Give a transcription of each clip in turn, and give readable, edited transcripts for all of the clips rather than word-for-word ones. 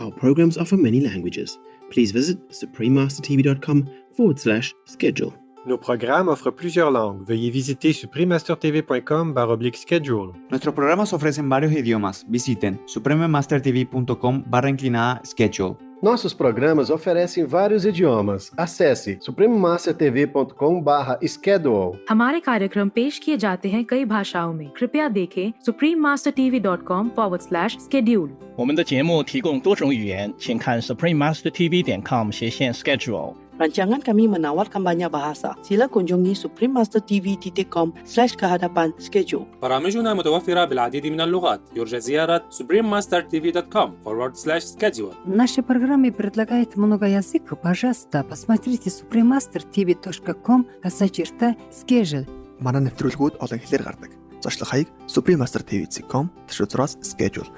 Our programs are from many languages. Please visit suprememastertv.com/schedule. Nos programas offrent plusieurs langues. Veuillez visiter suprememastertv.com/schedule. Nuestros programas ofrecen varios idiomas. Visiten suprememastertv.com/schedule. Nossos programas oferecem vários idiomas. Acesse suprememastertv.com/schedule. हमारे कार्यक्रम पेश किए जाते हैं कई भाषाओं में। कृपया देखें suprememastertv.com/schedule。我们的节目提供多种语言，请看 suprememastertv.com/schedule。 Rancangan kami menawarkan banyak bahasa. Sila kunjungi suprememastertv.com/kehadapan-schedule. برامجنا متوفرة بالعديد من اللغات. يرجى زيارة suprememastertv.com/schedule. Наши программы предлагают много языков. Пожалуйста, посмотрите suprememastertv.com/schedule. Манай нэвтрүүлгүүд олон хэлээр гардаг. Зочлох хаяг suprememastertv.com/schedule.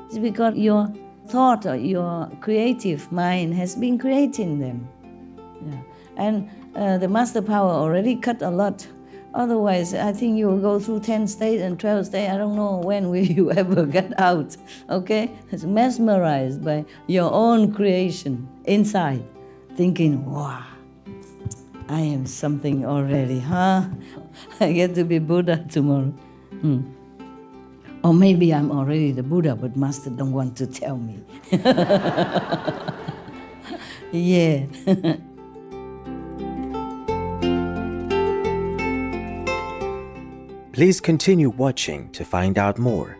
It's because your thought or your creative mind has been creating them. Yeah. And the master power already cut a lot. Otherwise, I think you will go through 10 states and 12 states. I don't know when will you ever get out. Okay? It's mesmerized by your own creation inside. Thinking, wow, I am something already, huh? I get to be Buddha tomorrow. Or maybe I'm already the Buddha, but Master don't want to tell me. Yeah. Please continue watching to find out more.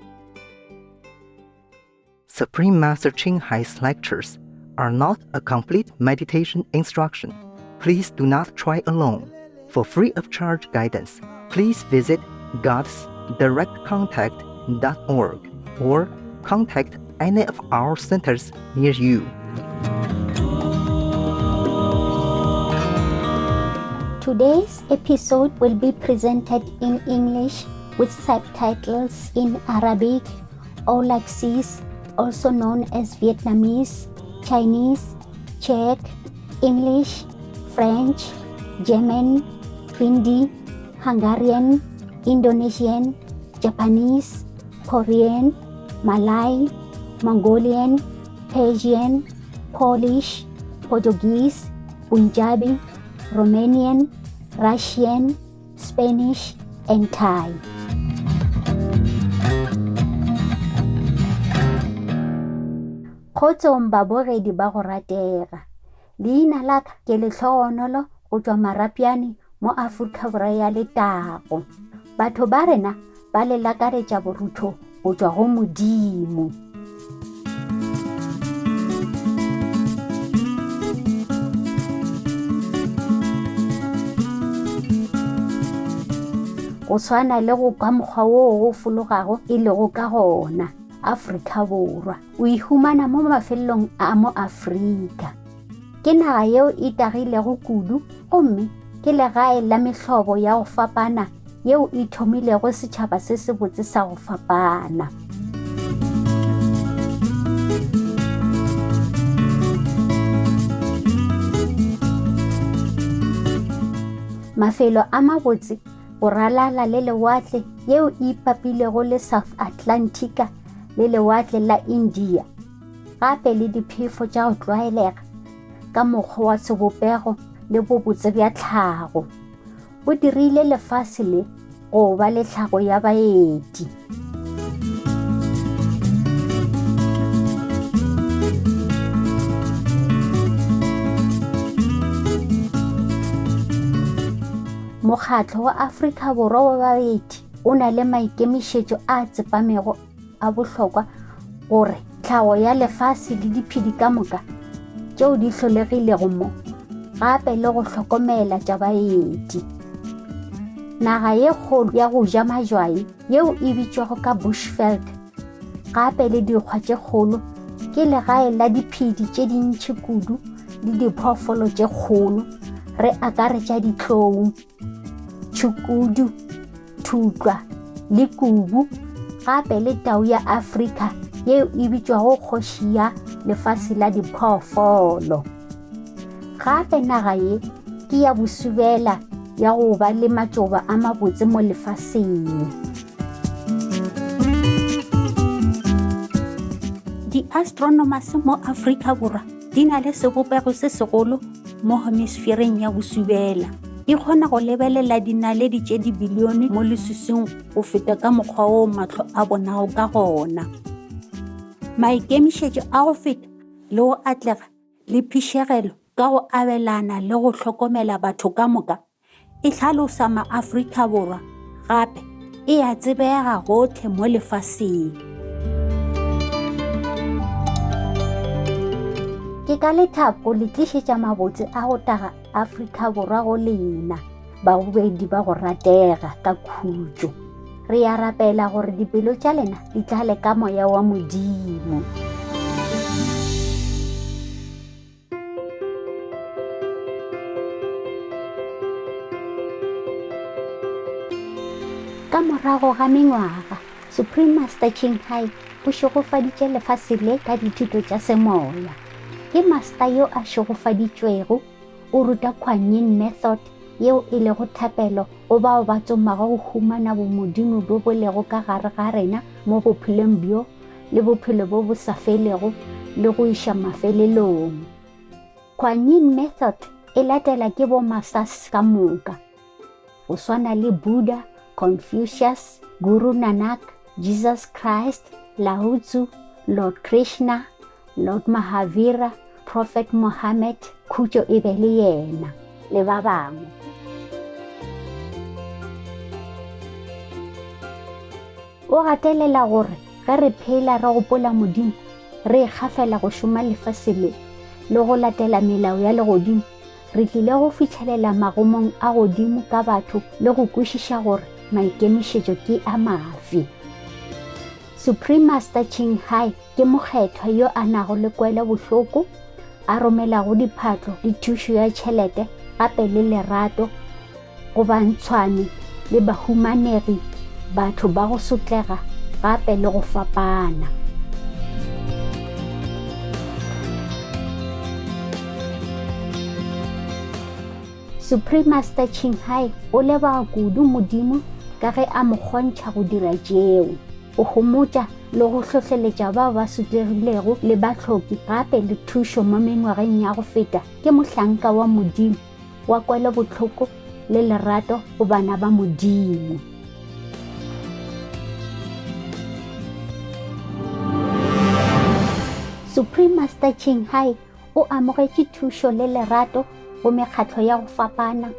Supreme Master Ching Hai's lectures are not a complete meditation instruction. Please do not try alone. For free of charge guidance, please visit godsdirectcontact.org or contact any of our centers near you. Today's episode will be presented in English with subtitles in Arabic, Aulacese, also known as Vietnamese, Chinese, Czech, English, French, German, Hindi, Hungarian, Indonesian, Japanese, Korean, Malay, Mongolian, Persian, Polish, Portuguese, Punjabi, Romanian, Russian, Spanish, and Thai. Kgotsong babogedi ba go ratega. Leina la ka ke Letlhogonolo go tswa Marapiane mo Aforika Borwa ya Letago. Batho ba rena ba le lakaretša borutho go tswa go Modimo. Go tshwana le go kwa mokgwa wo go fologago e lego ka gona Aforika Borwa. O ihumana mo mafelong a mo Afrika. Ke naga yeo e tagilego kudu gomme ke legae la mehlobo ya go fapana yeo e thomilego setšhaba se se botse sa go fapana. Mafelo a mabotse go ralala le lewatle yeo e ipapilego le South Atlantica le lewatle la India, gape le diphefo tša go tlwaelega ka mokgwa wa sebopego le bobotse bja tlhago. Bo dirile lefase le go ba le tlhago ya baeti. Mokgatlo wa Aforika Borwa wa baeti o na le maikemišetšo a tsepamego a bohlokwa gore tlhago ya lefase le diphedi ka moka tšeo di hlolegilego mo gape le go hlokomela tša baeti. Naga ye kgolo ya go ja majwai yeo e bitšwago ka bushveld gape le dikgwa tše kgolo ke legae la diphedi tše dintši kudu le diphoofolo tše kgolo re akaretša ditlou, tšhukudu, thutlwa le kubu, gape le tau ya Afrika yeo e bitšwago kgoši ya lefase la diphoofolo. Gape naga ye ke ya bosubela ya go ba le matšoba a mabotse mo lefaseng. Di-astronomers mo Afrika Borwa di na le sebopego se segolo mo hemisfereng ya bosubela. E kgona go lebelela dinaledi tše dibilione mo leswising go feta ka mokgwa o matlho a bonago ka gona. Maikemišetšo a go feta le go atlega le phišegelo ka go abelana le go hlokomela batho ka moka e hlalosa ma-Afrika Borwa gape e a tsebega gotlhe mo lefaseng. Ke ka lethabo le tlišetša mabotse a go taga Afrika Borwa go lena babedi ba go ratega ka khutšo. Re a rapela gore dipelo tša lena di tlale ka moya wa Modimo. Ka morago ga mengwaga, Supreme Master Ching Hai o šogofaditše lefase le ka dithuto tša semoya. Ke master yo a šogofaditšwego o ruta Kuan Yin method yeo e lego thapelo o bao ba tsomago go humana bomodimo bo bo lego ka gare ga rena mo bophelong bjo le bophelo bo bo sa felego le go iša mafelelong. Kuan Yin method e latela ke bo masters ka moka go swana le Buddha, Confucius, Guru Nanak, Jesus Christ, Lao Tzu, Lord Krishna, Lord Mahavira, Prophet Muhammad, khutšo e be le yena le ba bangwe. O gatelela gore ge re phela re gopola Modimo, re ikgafela go šoma lefase le go latela melao ya legodimo, re tlile go fitlhelela magomong a godimo ka batho le go kwešiša gore maikemišetšo ke a mafe. Supreme Master Ching Hai ke mokgethwa yo a nago le kwele bohloko, a romelago diphatlo le thušo ya tšhelete gape le lerato go bantshwane le bahumanegi, batho ba go sotlega gape le go fapana. Supreme Master Ching Hai o leba kudu Modimo ka ge a mo kgontšha go dira tšeo, go homotša le go hlohleletša bao ba sotlegilego le batlhoki gape le thušo mo mengwageng ya go feta ke mohlanka wa Modimo wa kwele bohloko le lerato go bana ba Modimo. Supreme Master Ching Hai o amogetše thušo le lerato go mekgatlo ya go fapana,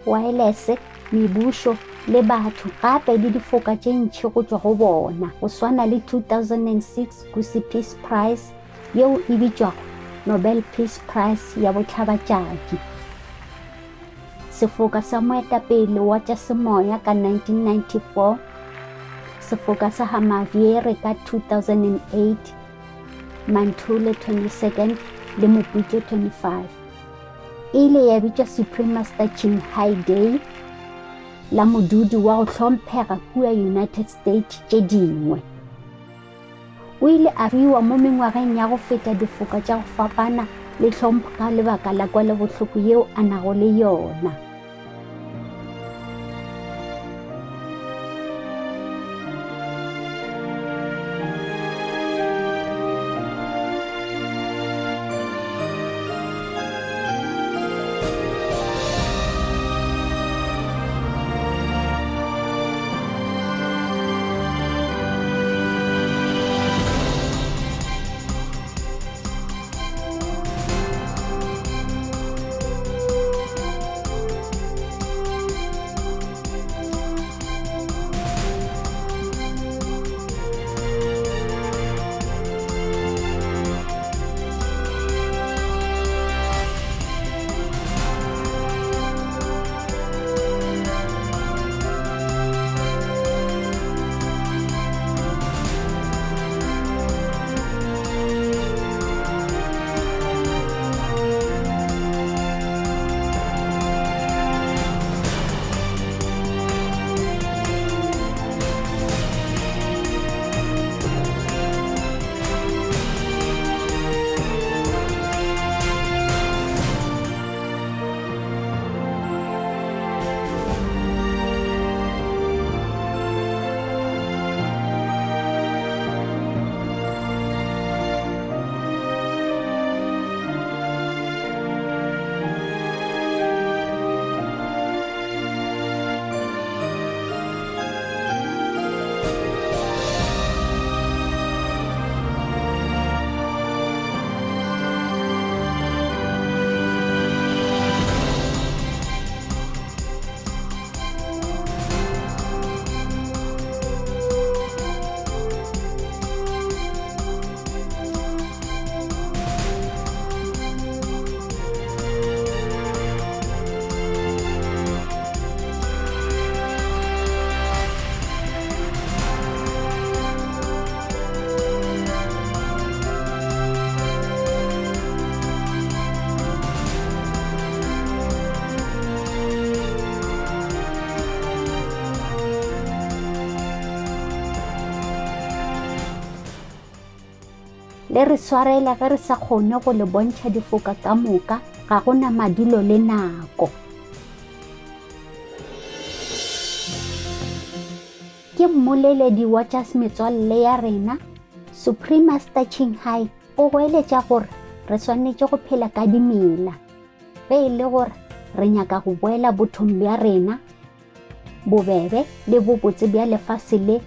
wireless, mebušo le batho gape le difoka tše ntšhi go tšwa go bona go swana le 2006 Gusi Peace Prize yeo e bitšwago Nobel Peace Prize ya botlhabatšaki. Sefoka sa moetapele wa tša semoya ka 1994, sefoka sa Hamaviere ka 2008, Manthule 22nd le Moputso 25. Ile ya bitšwa Supreme Master Ching Hai Day la modudi wa go hlomphega kua United States tše dingwe. O ile a riwa mo mengwageng ya go feta difoka tša go fapana le hlompho ka lebaka la kwele bohloko yeo a nago le yona. le re swarela ge re sa kgone go le bontšha difoka ka moka ga gona madulo le nako. Ke mmoleledi wa tša metswalle ya rena Supreme Master Ching Hai o goeletša gore re swanetše go phela ka dimela ge e le gore re nyaka go boela bothong bja rena bobebe le bobotse bja lefase le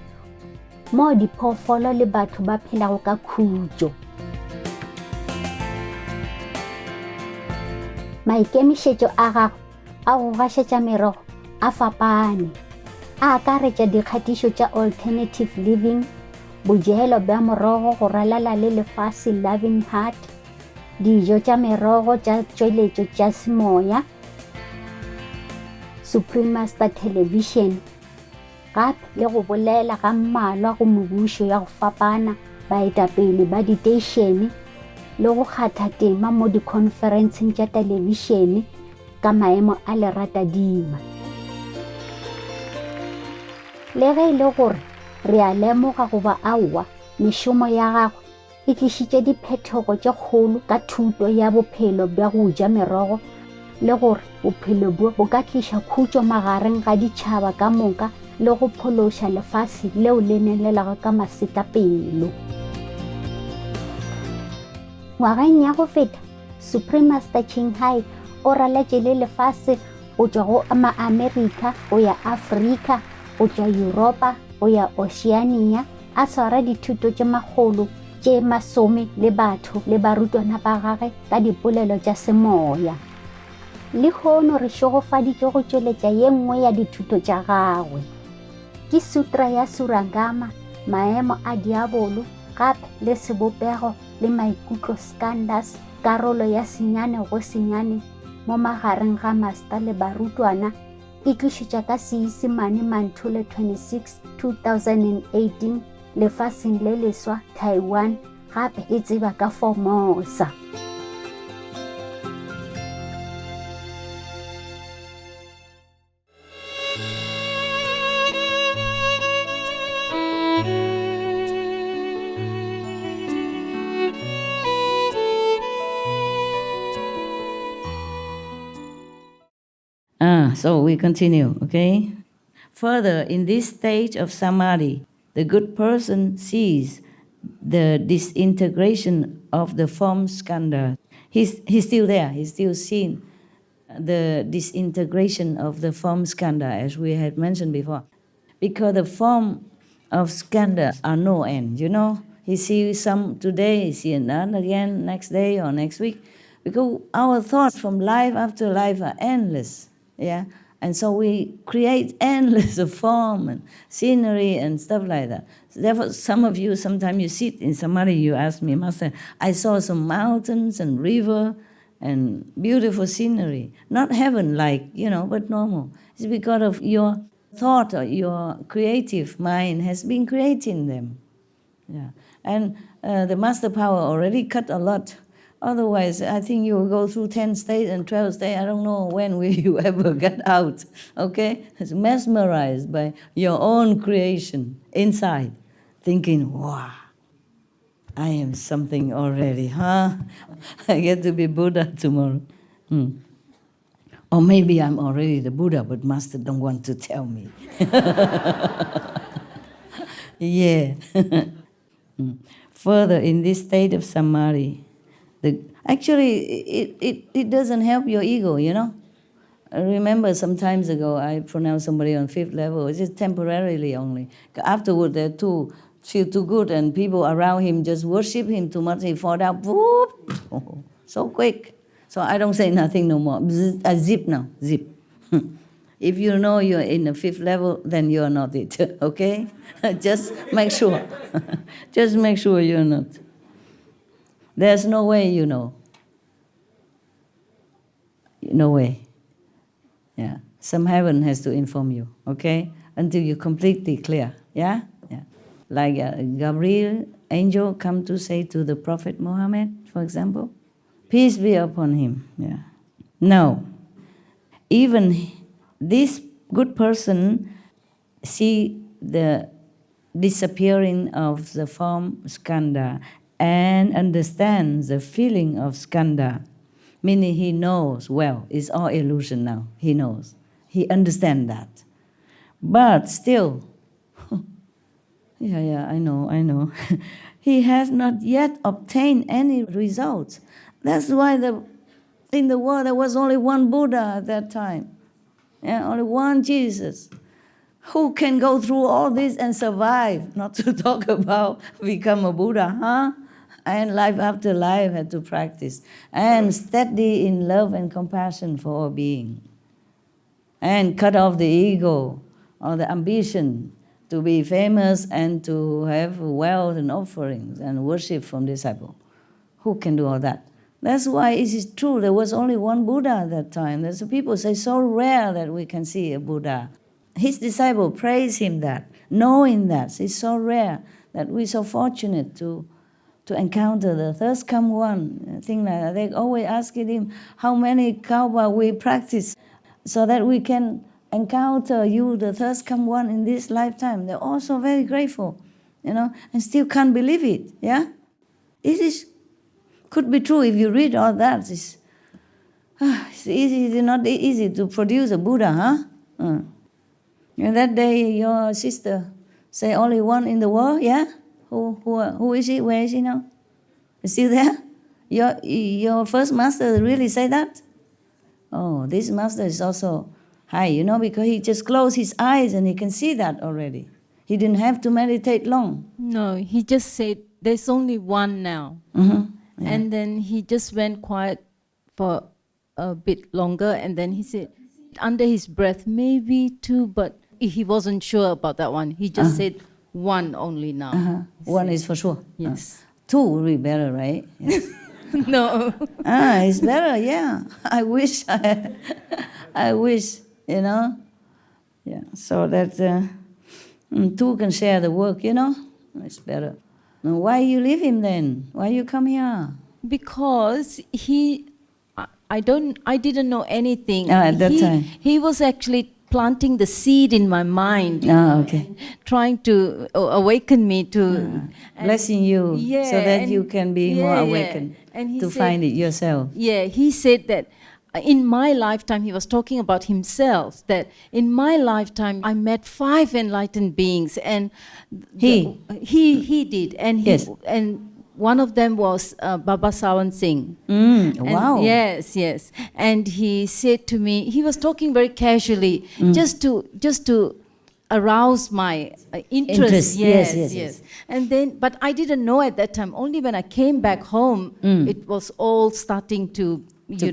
mo diphoofolo le batho ba phelago ka khutšo. Maikemišetšo a gago a go gašetša merogo a fapane, a akaretša dikgatišo tša alternative living, bojelo bja morogo go ralala le lefase loving heart, dijo tša merogo tša tšweletšo tša semoya, Supreme Master Television, gape le go bolela ga mmalwa go mebušo ya go fapana baetapele ba diteišene le go kgatha tema mo diconferenceng tša televišene ka maemo a leratadima. Le ge e le gore re a lemoga goba aowa mešomo ya gago e tlišitše diphetogo tše kgolo ka thuto ya bophelo bja go ja merogo le gore bophelo bo ka tliša khutšo magareng ga ditšhaba ka moka le go phološa lefase leo le nelelago ka masetlapelo. Ngwageng ya go feta, Supreme Master Ching Hai o raletše le lefase go tšwa go ma-Amerika go ya Afrika, go tšwa Europa go ya Oceania, a swara dithuto tše magolo tše 10 le batho le barutwana ba gage ka dipolelo tša semoya. Le hono re šogofaditše go tšweletša ye nngwe ya dithuto tša gagwe. Ke Sutra ya Surangama, maemo a diabolo, gape le sebopego le maikutlo Skandhas, karolo ya senyane go senyane mo magareng ga master le barutwana, e tlišitša ka Seisemane Manthole 26, 2018 lefaseng le leswa Taiwan, gape e tseba ka Formosa. So we continue, okay? Further, in this stage of samadhi, the good person sees the disintegration of the form skandha. He's still there, he's still seeing the disintegration of the form skandha, as we had mentioned before. Because the form of skandha are no end, you know? He sees some today, he sees another again next day or next week. Because our thoughts from life after life are endless. Yeah, and so we create endless of form and scenery and stuff like that. So therefore, some of you, sometimes you sit in samadhi, you ask me, Master, I saw some mountains and river and beautiful scenery. Not heaven-like, you know, but normal. It's because of your thought or your creative mind has been creating them. Yeah, and the master power already cut a lot. Otherwise, I think you will go through 10 states and 12 states. I don't know when will you ever get out, okay? It's mesmerized by your own creation inside, thinking, wow, I am something already, huh? I get to be Buddha tomorrow. Or maybe I'm already the Buddha, but Master don't want to tell me. Yeah. Further, in this state of samadhi, actually, it doesn't help your ego, you know. I remember some times ago, I pronounced somebody on 5th level, it's just temporarily only. Afterward, they feel too good, and people around him just worship him too much, he fall down, whoop, so quick. So I don't say nothing no more. I zip now, zip. If you know you're in the 5th level, then you're not it, okay? Just make sure. Just make sure you're not. There's no way you know. No way. Yeah. Some heaven has to inform you, okay? Until you're completely clear, yeah? Yeah. Like Gabriel, angel, come to say to the Prophet Muhammad, for example, peace be upon him, yeah. Now, even this good person see the disappearing of the form skandha and understands the feeling of skandha, meaning he knows, well, it's all illusion now. He knows. He understands that. But still, I know. He has not yet obtained any results. That's why in the world there was only one Buddha at that time. Yeah, only one Jesus. Who can go through all this and survive? Not to talk about become a Buddha, huh? And life after life had to practice. And steady in love and compassion for all being. And cut off the ego or the ambition to be famous and to have wealth and offerings and worship from disciple. Who can do all that? That's why it is true, there was only one Buddha at that time. There's people say, so rare that we can see a Buddha. His disciple praise him that, knowing that it's so rare that we're so fortunate to encounter the first come one, thing like that. They always asking him how many kalpa we practice so that we can encounter you, the first come one in this lifetime. They're also very grateful, and still can't believe it, yeah? It could be true if you read all that. It's not easy to produce a Buddha, huh? And that day your sister say only one in the world, yeah? Who is she? Where is she now? Is still there? Your first master really say that? Oh, this master is also high, because he just closed his eyes and he can see that already. He didn't have to meditate long. No, he just said, there's only one now. Mm-hmm. Yeah. And then he just went quiet for a bit longer, and then he said, under his breath, maybe two, but he wasn't sure about that one. He just said, one only now. One is for sure. Yes. Two would be better, right? Yes. No. It's better, yeah. I wish, Yeah, so that two can share the work, It's better. Now, why you leave him then? Why you come here? Because I didn't know anything. At that time. He was actually planting the seed in my mind. Okay. Trying to awaken me to... blessing you so that you can be more awakened to find it yourself. Yeah, he said that in my lifetime, he was talking about himself, that in my lifetime I met 5 enlightened beings, and he did, and and one of them was Baba Sawan Singh. Wow. Yes. And he said to me, he was talking very casually, just to arouse my interest. Yes. And then, but I didn't know at that time. Only when I came back home, it was all starting to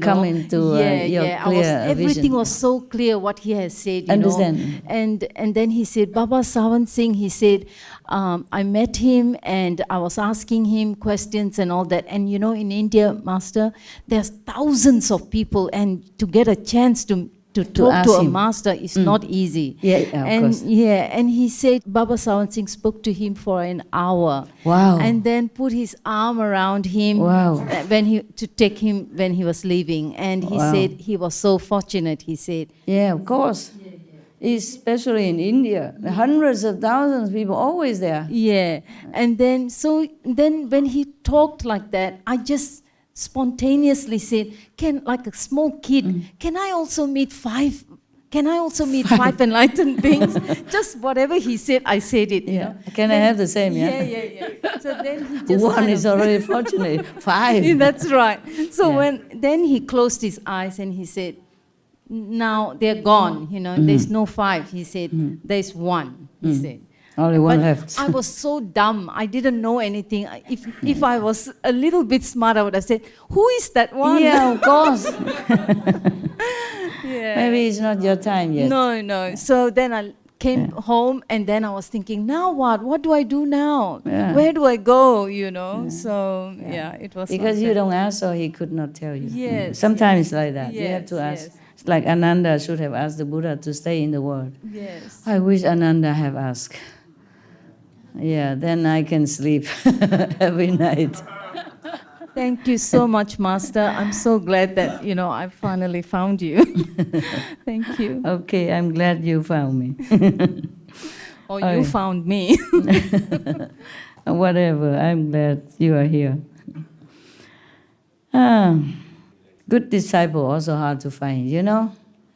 come into your clear everything vision. was so clear what he has said. Understand. And then he said, Baba Sawan Singh, he said, I met him and I was asking him questions and all that. And in India, Master, there's thousands of people, and to get a chance to talk to a master is not easy. Of course. And he said Baba Sawan Singh spoke to him for an hour. Wow. And then put his arm around him to take him when he was leaving. And he said he was so fortunate, he said. Yeah, of course. Especially in India. Hundreds of thousands of people always there. Yeah. And then when he talked like that, I just spontaneously said, like a small kid, can I also meet 5 enlightened beings? Just whatever he said, I said it. Yeah. Can I have the same? Yeah. So then he just one is already fortunate. 5. That's right. So then he closed his eyes and he said, now they're gone. There's no 5. He said, there's 1. He said. Only one left. I was so dumb. I didn't know anything. If I was a little bit smart, I would have said, who is that one? Yeah, of course. Yeah. Maybe it's not your time yet. No. So then I came home, and then I was thinking, now what? What do I do now? Yeah. Where do I go? So it was because like you that. don't ask, so he could not tell you. Yes. Sometimes it's like that. Yes, you have to ask. yes. It's like Ananda should have asked the Buddha to stay in the world. Yes. I wish Ananda have asked. Yeah, then I can sleep every night. Thank you so much, Master. I'm so glad that, I finally found you. Thank you. Okay, I'm glad you found me. Or you found me. Whatever, I'm glad you are here. Good disciple also hard to find, you know?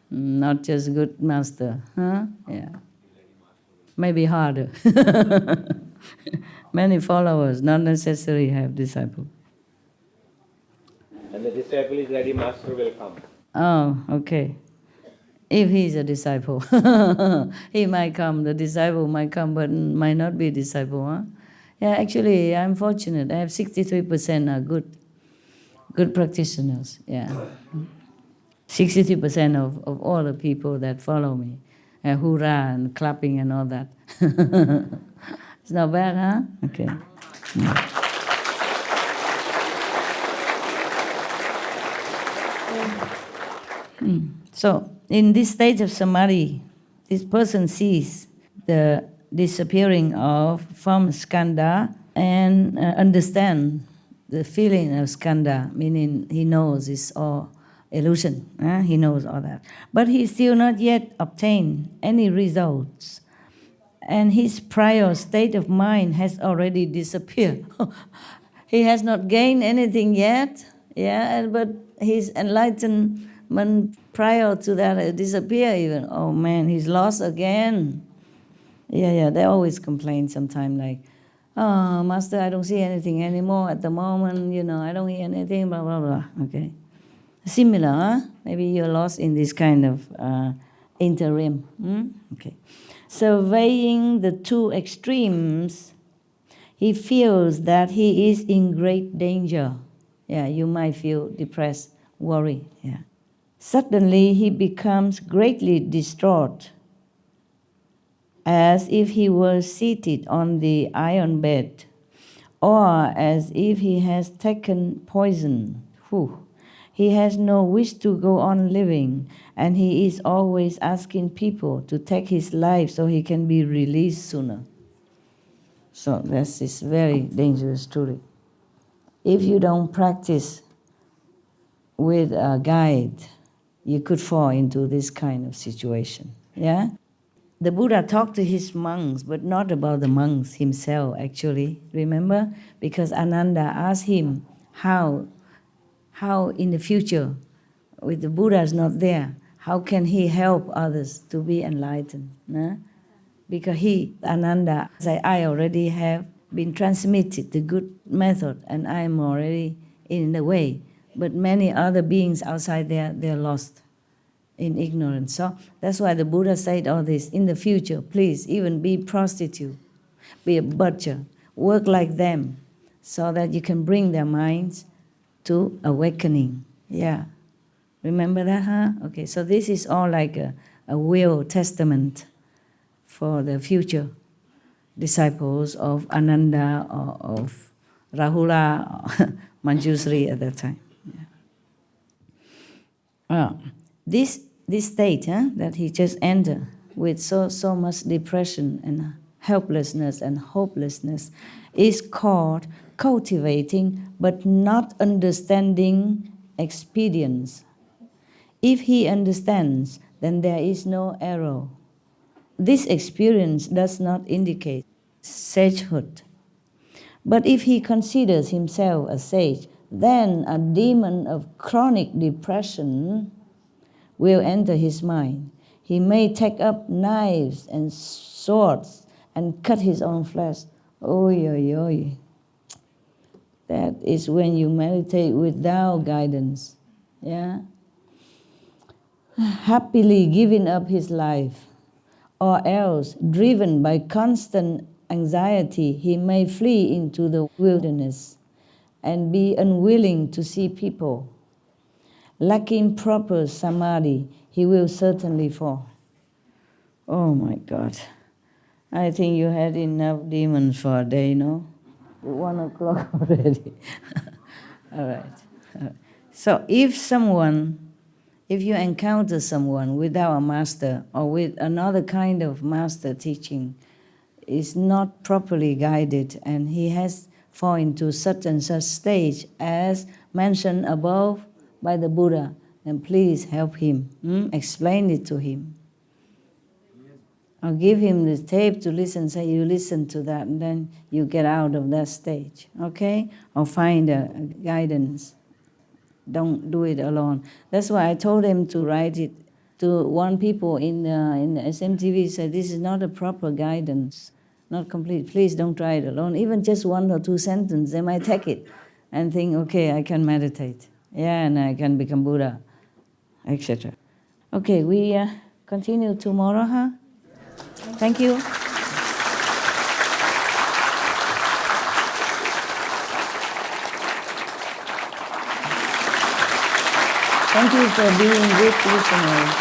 Not just good master, huh? Yeah. Maybe harder. Many followers, not necessarily have disciple. And the disciple is ready, master will come. Oh, okay. If he's a disciple, he might come, the disciple might come, but might not be disciple, huh? Yeah, actually, I'm fortunate. I have 63% are good practitioners, yeah. 63% of all the people that follow me. Hoorah and clapping and all that. It's not bad, huh? Okay. So, in this stage of samadhi, this person sees the disappearing of from skandha and understand the feeling of skandha, meaning he knows it's all illusion. He knows all that. But he still not yet obtained any results. And his prior state of mind has already disappeared. He has not gained anything yet, but his enlightenment prior to that disappeared even. Oh man, he's lost again. They always complain sometimes like, oh, Master, I don't see anything anymore at the moment, I don't hear anything, blah, blah, blah, okay. Similar, huh? Maybe you're lost in this kind of interim. Okay. Surveying the two extremes, he feels that he is in great danger. You might feel depressed, worried. Suddenly, he becomes greatly distraught, as if he was seated on the iron bed, or as if he has taken poison. He has no wish to go on living, and he is always asking people to take his life so he can be released sooner. So this is very dangerous truly. If you don't practice with a guide, you could fall into this kind of situation. The Buddha talked to his monks, but not about the monks himself actually. Remember? Because Ananda asked him how in the future, with the Buddha's not there, how can he help others to be enlightened? Because Ananda, said, I already have been transmitted the good method and I am already in the way. But many other beings outside there, they're lost in ignorance. So that's why the Buddha said all this. In the future, please, even be prostitute, be a butcher, work like them, so that you can bring their minds to awakening. Remember that, huh? Okay, so this is all like a will testament for the future disciples of Ananda or of Rahula or Manjusri at that time. This state that he just entered with so much depression and helplessness and hopelessness is called cultivating but not understanding experience. If he understands, then there is no error. This experience does not indicate sagehood. But if he considers himself a sage, then a demon of chronic depression will enter his mind. He may take up knives and swords and cut his own flesh. Oy. That is when you meditate without guidance. Happily giving up his life, or else, driven by constant anxiety, he may flee into the wilderness and be unwilling to see people. Lacking proper samadhi, he will certainly fall. Oh my God. I think you had enough demons for a day, no? 1 o'clock already. All right. So if you encounter someone without a master or with another kind of master teaching, is not properly guided and he has fallen into such and such stage as mentioned above by the Buddha, then please help him. Explain it to him. Or give him this tape to listen, say you listen to that, and then you get out of that stage, okay? Or find a guidance. Don't do it alone. That's why I told him to write it to warn people in the SMTV, said this is not a proper guidance, not complete. Please don't try it alone. Even just 1 or 2 sentences, they might take it and think, okay, I can meditate. Yeah, and I can become Buddha, etc. Okay, we continue tomorrow, huh? Thank you. Thank you for being good listeners.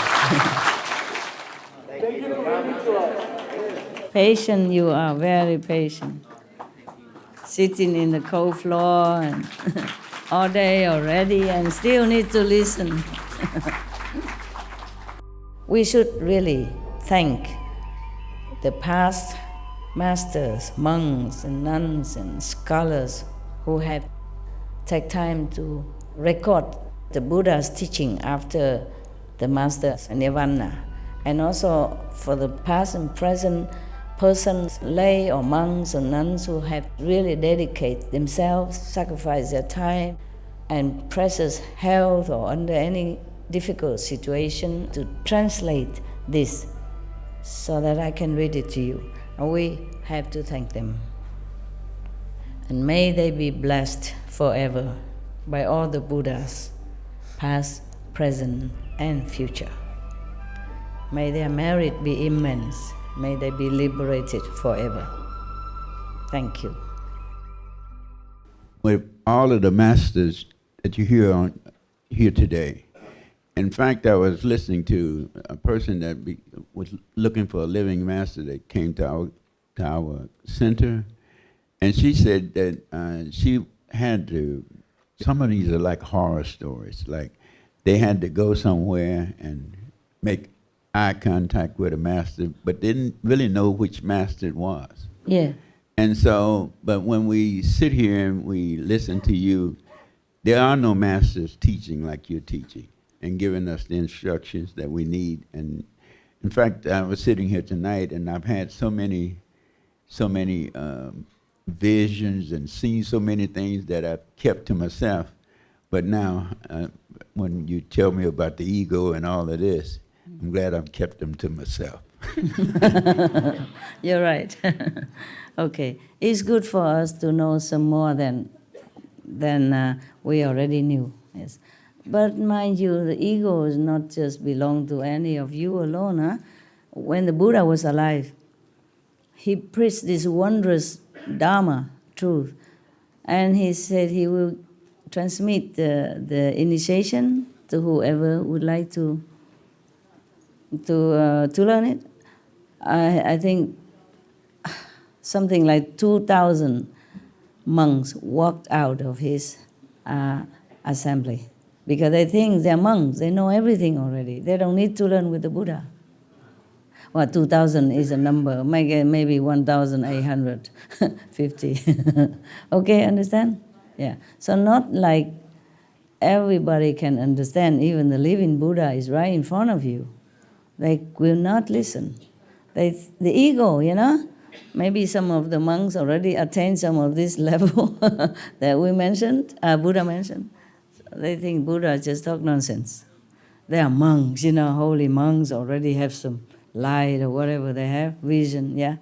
Patient, you are very patient. Sitting in the cold floor and all day already and still need to listen. We should really thank the past masters, monks and nuns and scholars who had take time to record the Buddha's teaching after the master's nirvana, and also for the past and present persons, lay or monks or nuns who had really dedicated themselves, sacrificed their time and precious health or under any difficult situation to translate this so that I can read it to you. And we have to thank them. And may they be blessed forever by all the Buddhas, past, present, and future. May their merit be immense. May they be liberated forever. Thank you. With all of the masters that you hear today, in fact, I was listening to a person that was looking for a living master that came to our center, and she said that she had to. Some of these are like horror stories. Like they had to go somewhere and make eye contact with a master, but didn't really know which master it was. Yeah. And so, but when we sit here and we listen to you, there are no masters teaching like you're teaching and giving us the instructions that we need. And in fact, I was sitting here tonight and I've had so many visions and seen so many things that I've kept to myself. But now, when you tell me about the ego and all of this, I'm glad I've kept them to myself. You're right. Okay. It's good for us to know some more than we already knew. Yes. But mind you, the ego is not just belong to any of you alone. Huh? When the Buddha was alive, he preached this wondrous Dharma, truth, and he said he will transmit the initiation to whoever would like to learn it. I think something like 2,000 monks walked out of his assembly because they think they're monks. They know everything already. They don't need to learn with the Buddha. Well, 2,000 is a number, maybe 1,850. Okay, understand? Yeah. So not like everybody can understand. Even the living Buddha is right in front of you. They will not listen. The ego, maybe some of the monks already attained some of this level that we mentioned, Buddha mentioned. So they think Buddha just talk nonsense. They are monks, holy monks already have some light or whatever they have, vision, yeah.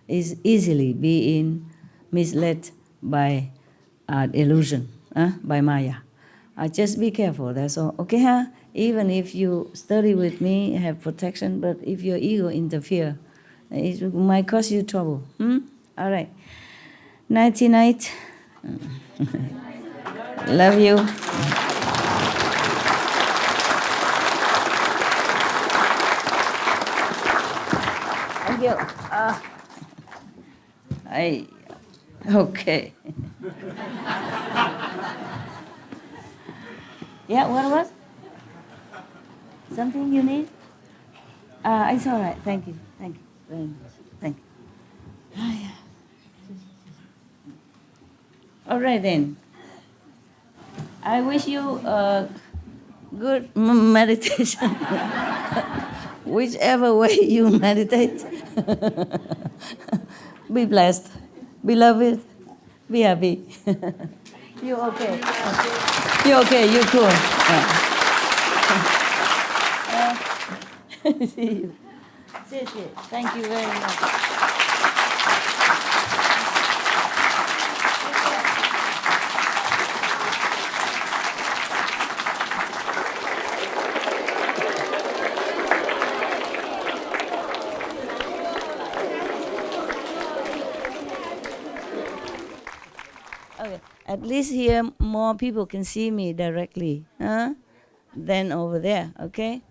Is easily being misled by illusion, by Maya. Just be careful, that's all. Okay, huh? Even if you study with me, have protection, but if your ego interfere, it might cause you trouble. All right. Nighty-night. Love you. Thank you. Okay. Yeah, what was? Something you need? It's all right. Thank you. Thank you very much. Thank you. Yeah. All right then. I wish you a good meditation. whichever way you meditate. Be blessed, be loved, be happy. You okay? You okay? You cool? See you. Thank you very much. Okay. At least here more people can see me directly, than over there, okay?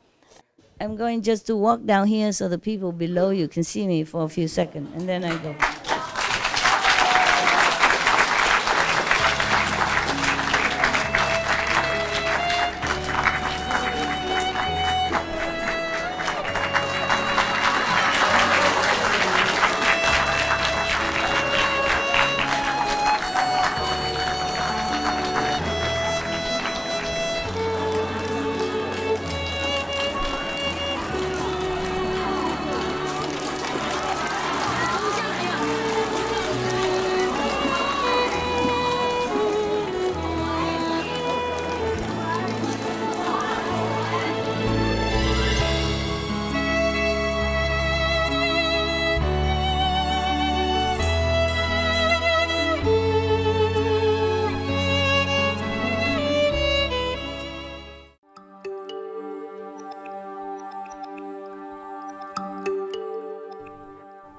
I'm going just to walk down here so the people below you can see me for a few seconds, and then I go.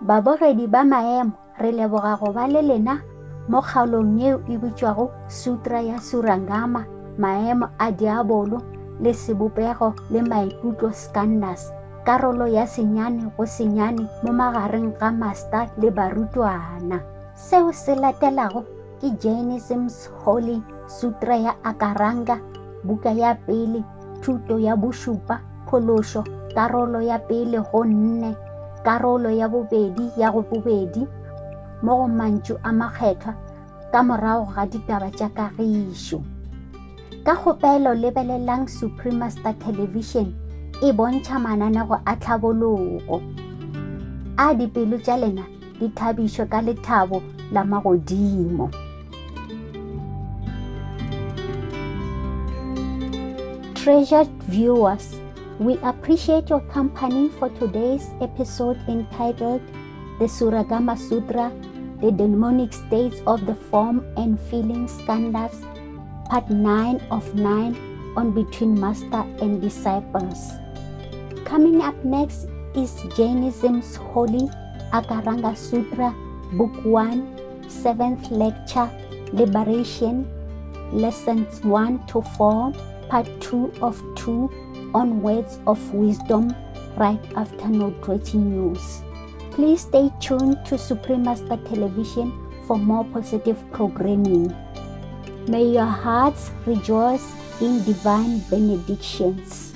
Babogedi ba maemo re leboga go ba le lena mo kgaolong yeo e bitswago Sutra ya Surangama, maemo a diabolo le sebopego le maikutlo Skandhas, karolo ya senyane go senyane mo magareng ga master le barutwana. Seo se latelago ke Jainism's Holy Sutra ya Akaranga, buka ya pele, thuto ya bosupa, pholoso, karolo ya pele go 4, karolo ya bobedi ya go bobedi, mo go mantšu a makgethwa ka morago ga ditaba tša kagišo. Ka kgopelo lebelelang Supreme Master Television e bontšha mananego a tlhabologo a dipelo tša lena di thabišwe ka lethabo la magodimo. Treasured viewers, we appreciate your company for today's episode entitled The Surangama Sutra, The Demonic States of the Form and Feeling Skandhas, Part 9 of 9 on Between Master and Disciples. Coming up next is Jainism's Holy Akaranga Sutra, Book 1, 7th Lecture, Liberation, Lessons 1 to 4, Part 2 of 2 on Words of Wisdom, right after Noteworthy News. Please stay tuned to Supreme Master Television for more positive programming. May your hearts rejoice in divine benedictions.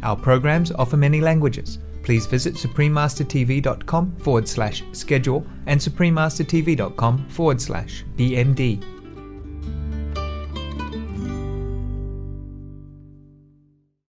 Our programs offer many languages. Please visit suprememastertv.com/schedule and suprememastertv.com/BMD.